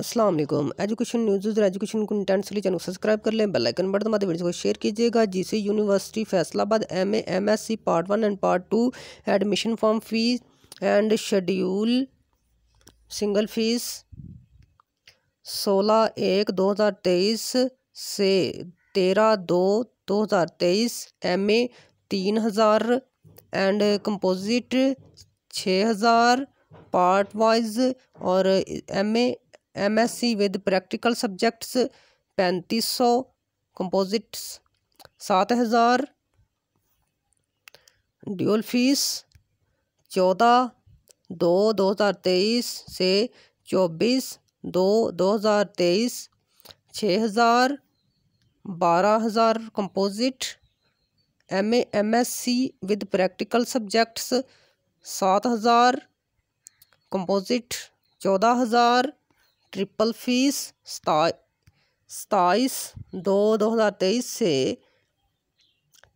अस्सलाम वालेकुम। Education news और एजुकेशन कंटेंट्स के लिए चैनल को सब्सक्राइब कर लें, बेल आइकन बटन दबाते वीडियो को शेयर कीजिएगा। GC university Faisalabad MA MSc part 1 and part 2 admission form fees and schedule single fees 16/1/2023 से 13/2/2023 MA 3000 and composite 6000 part wise और MA MSc with practical subjects 3500 composites 7000 dual fees 14/2/2023 से 24/2/2023 6000 12000 composite MA MSc with practical subjects 7000 composite 14000 triple fees 27/2/2023 से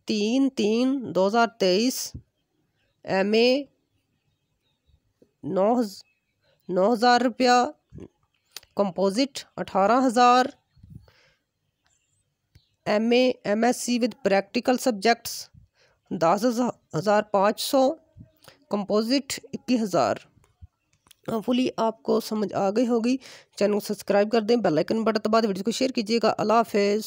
3/3/2023 MA 9,000 रुपया composite 18,000 MA MSc with practical subjects 10,500 composite 21,000। Hopefully आपको समझ आ गई होगी। Channel को subscribe कर दें, बेल आइकन बटन दबा दें, वीडियो को शेयर कीजिएगा। अल्लाह हाफ़िज़।